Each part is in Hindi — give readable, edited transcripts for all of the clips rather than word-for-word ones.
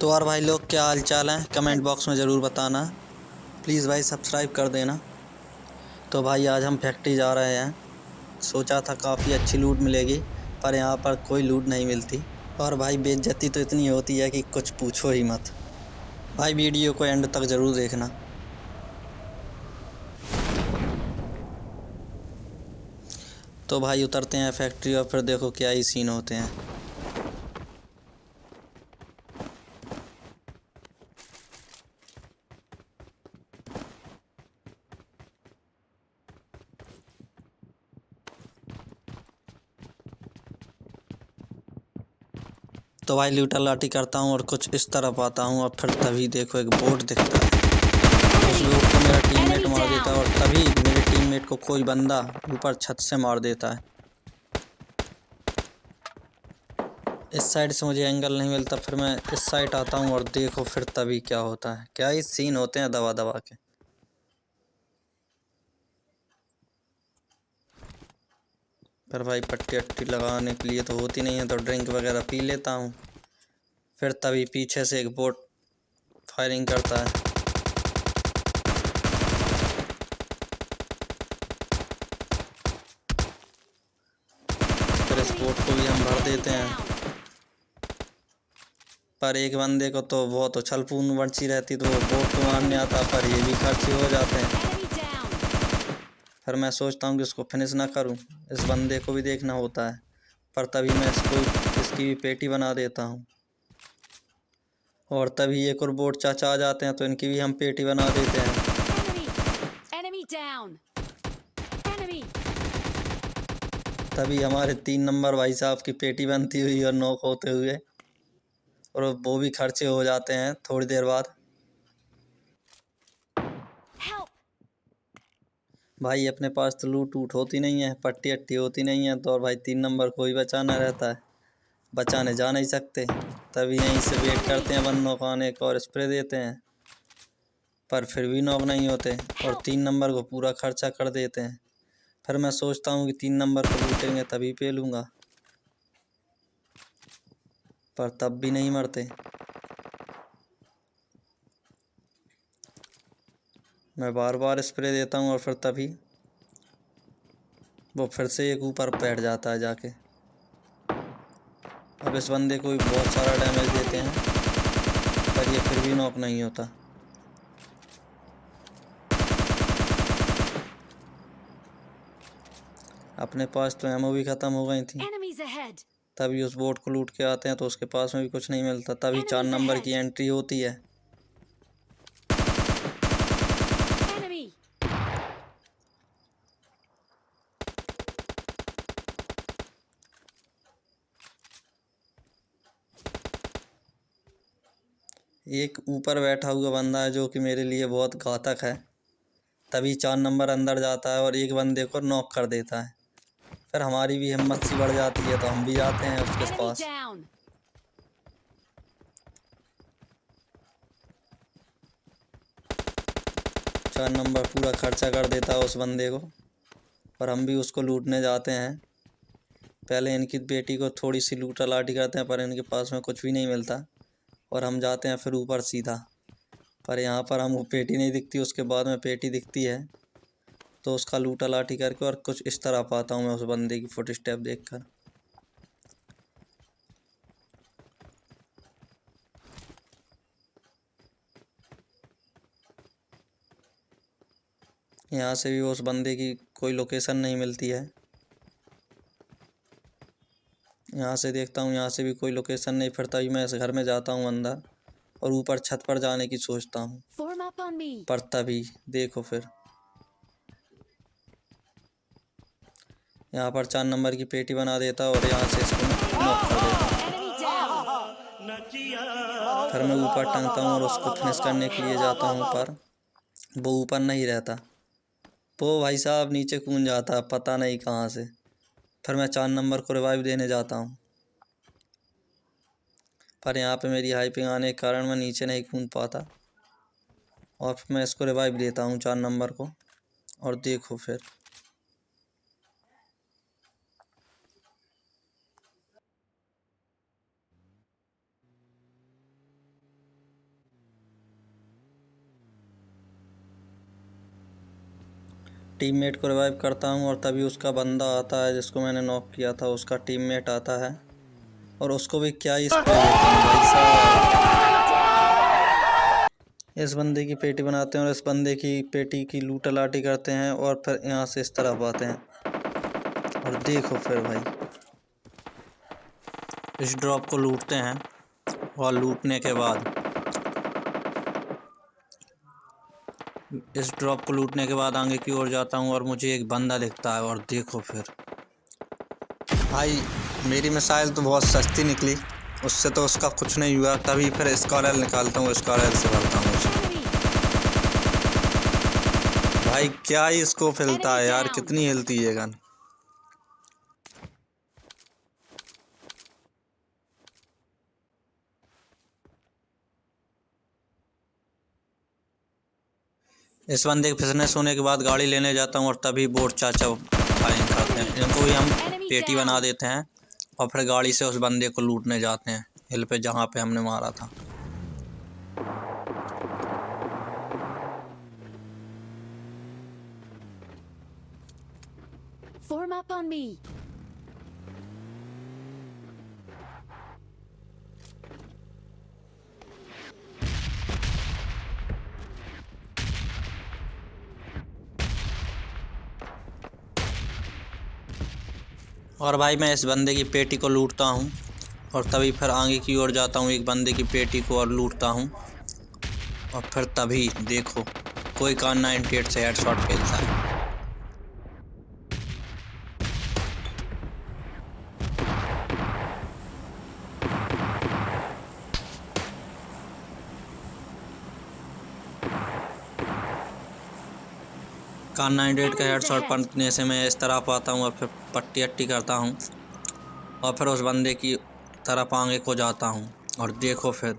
तो और भाई लोग क्या हाल चाल हैं, कमेंट बॉक्स में ज़रूर बताना। प्लीज़ भाई सब्सक्राइब कर देना। तो भाई आज हम फैक्ट्री जा रहे हैं। सोचा था काफ़ी अच्छी लूट मिलेगी, पर यहाँ पर कोई लूट नहीं मिलती। और भाई बेइज्जती तो इतनी होती है कि कुछ पूछो ही मत। भाई वीडियो को एंड तक ज़रूर देखना। तो भाई उतरते हैं फैक्ट्री और फिर देखो क्या ही सीन होते हैं। तो भाई लूटा लाटी करता हूँ और कुछ इस तरफ आता हूँ और फिर तभी देखो एक बोट दिखता है। उस बोट को मेरा टीममेट मार देता है और तभी मेरे टीममेट को कोई बंदा ऊपर छत से मार देता है। इस साइड से मुझे एंगल नहीं मिलता, फिर मैं इस साइड आता हूँ और देखो फिर तभी क्या होता है। क्या ही सीन होते हैं दबा दबा के। फिर भाई पट्टी अट्टी लगाने के लिए तो होती नहीं है, तो ड्रिंक वगैरह पी लेता हूँ। फिर तभी पीछे से एक बोट फायरिंग करता है। फिर इस बोट को भी हम भर देते हैं, पर एक बंदे को तो बहुत उछल पून बची रहती, तो वो बोट को मारने आता, पर ये भी खर्चे हो जाते हैं। फिर मैं सोचता हूँ कि इसको फिनिश ना करूँ, इस बंदे को भी देखना होता है। पर तभी मैं इसकी भी पेटी बना देता हूँ। और तभी एक और बोट चाचा आ जाते हैं, तो इनकी भी हम पेटी बना देते हैं। तभी हमारे 3 नंबर भाई साहब की पेटी बनती हुई और नॉक होते हुए, और वो भी खर्चे हो जाते हैं थोड़ी देर बाद। भाई अपने पास तो लूट वूट होती नहीं है, पट्टी अट्टी होती नहीं है, तो और भाई 3 नंबर को ही बचाना रहता है। बचाने जा नहीं सकते, तभी यहीं से वेट करते हैं बंदों को आने का और स्प्रे देते हैं, पर फिर भी नॉक नहीं होते और 3 नंबर को पूरा खर्चा कर देते हैं। फिर मैं सोचता हूँ कि 3 नंबर को लूटेंगे तभी पे लूँगा, पर तब भी नहीं मरते। मैं बार बार स्प्रे देता हूँ और फिर तभी वो फिर से एक ऊपर बैठ जाता है जाके। अब इस बंदे को भी बहुत सारा डैमेज देते हैं, पर ये फिर भी नॉक नहीं होता। अपने पास तो एमओ भी ख़त्म हो गई थी। तभी उस बोट को लूट के आते हैं, तो उसके पास में भी कुछ नहीं मिलता। तभी 4 नंबर की एंट्री होती है। एक ऊपर बैठा हुआ बंदा है जो कि मेरे लिए बहुत घातक है। तभी 4 नंबर अंदर जाता है और एक बंदे को नॉक कर देता है। फिर हमारी भी हिम्मत सी बढ़ जाती है, तो हम भी जाते हैं उसके पास। 4 नंबर पूरा खर्चा कर देता है उस बंदे को, और हम भी उसको लूटने जाते हैं। पहले इनकी बेटी को थोड़ी सी लूटा लाटी करते हैं, पर इनके पास में कुछ भी नहीं मिलता, और हम जाते हैं फिर ऊपर सीधा। पर यहाँ पर हमको पेटी नहीं दिखती, उसके बाद में पेटी दिखती है, तो उसका लूटा लाठी करके और कुछ इस तरह पाता हूँ मैं उस बंदे की फुट स्टेप देख कर। यहाँ से भी उस बंदे की कोई लोकेशन नहीं मिलती है। यहाँ से देखता हूँ, यहाँ से भी कोई लोकेशन नहीं। फिर तभी मैं इस घर में जाता हूँ अंदर और ऊपर छत पर जाने की सोचता हूँ, पर तभी देखो फिर यहाँ पर 4 नंबर की पेटी बना देता और यहाँ से इसको मैं नॉक कर देता हूँ। फिर मैं ऊपर टंगता हूँ और उसको फिनिश करने के लिए जाता हूँ, पर वो ऊपर नहीं रहता, वो भाई साहब नीचे कूद जाता है पता नहीं कहाँ से। फिर मैं 4 नंबर को रिवाइव देने जाता हूँ, पर यहाँ पे मेरी हाइपिंग आने के कारण मैं नीचे नहीं कूद पाता, और फिर मैं इसको रिवाइव देता हूँ 4 नंबर को। और देखो फिर टीममेट को रिवाइव करता हूँ और तभी उसका बंदा आता है जिसको मैंने नॉक किया था, उसका टीममेट आता है और उसको भी क्या ही स्प्रे देता हूँ भाई साहब। इस बंदे की पेटी बनाते हैं और इस बंदे की पेटी की लूट लाटी करते हैं और फिर यहाँ से इस तरफ आते हैं और देखो फिर भाई इस ड्रॉप को लूटते हैं और लूटने के बाद आगे की ओर जाता हूँ और मुझे एक बंदा दिखता है और देखो फिर भाई मेरी मिसाइल तो बहुत सस्ती निकली, उससे तो उसका कुछ नहीं हुआ। तभी फिर स्कॉलर निकालता हूँ, स्कॉलर से भरता हूँ उसे। भाई क्या ही इसको फैलता है यार, कितनी हिलती है गन। इस बंदे के फिटनेस होने के बाद गाड़ी लेने जाता हूँ और तभी बोट चाचा फायरिंग करते हैं। इनको भी हम पेटी बना देते हैं और फिर गाड़ी से उस बंदे को लूटने जाते हैं हिल पे जहाँ पे हमने मारा था। Form up on me. और भाई मैं इस बंदे की पेटी को लूटता हूँ और तभी फिर आगे की ओर जाता हूँ, एक बंदे की पेटी को और लूटता हूँ और फिर तभी देखो कोई Kar 98 से हेडशॉट खेलता है। Kar 98 का हेडशॉट पड़ने से मैं इस तरफ आता हूँ और फिर पट्टी अट्टी करता हूँ और फिर उस बंदे की तरफ आगे को जाता हूँ और देखो फिर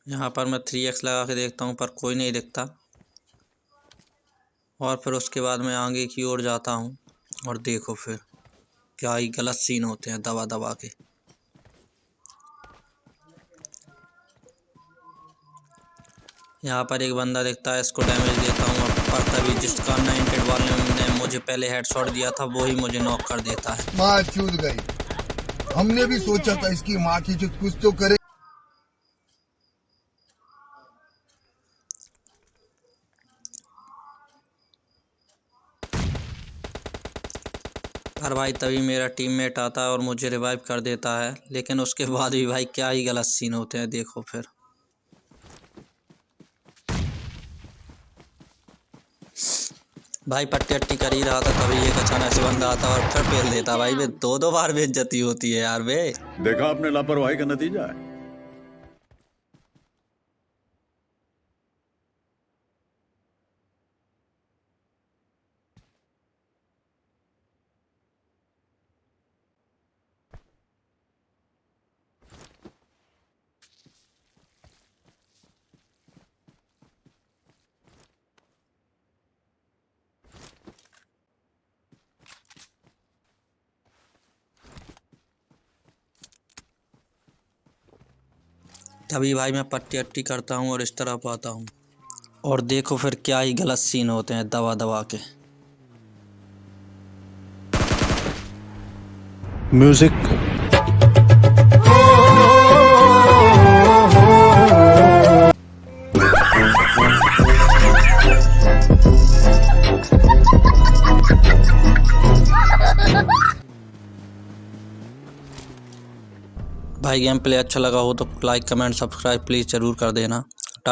यहाँ पर मैं 3x लगा के देखता हूँ पर कोई नहीं दिखता और फिर उसके बाद मैं आगे की ओर जाता हूँ और देखो फिर क्या ही गलत सीन होते हैं दबा दबा के। यहाँ पर एक बंदा दिखता है, इसको डैमेज देता हूँ और पर तभी जिस Kar 98 वाले ने मुझे पहले हेडशॉट दिया था वो ही मुझे नॉक कर देता है। माँ चूत गई, हमने भी सोचा था इसकी माँ की चूत कुछ तो करे। पर भाई तभी मेरा टीममेट आता है और मुझे रिवाइव कर देता है, लेकिन उसके बाद भी भाई क्या ही गलत सीन होते हैं देखो फिर। भाई पट्टी अट्टी कर ही रहा था तभी एक अचानक से बंदा आता और फिर पेल देता। भाई वे दो बार बेइज्जती होती है यार बे। देखा आपने लापरवाही का नतीजा है। तभी भाई मैं पट्टी अट्टी करता हूँ और इस तरफ आता हूँ और देखो फिर क्या ही गलत सीन होते हैं दबा दबा के। म्यूजिक भाई गेम प्ले अच्छा लगा हो तो लाइक कमेंट सब्सक्राइब प्लीज़ ज़रूर कर देना।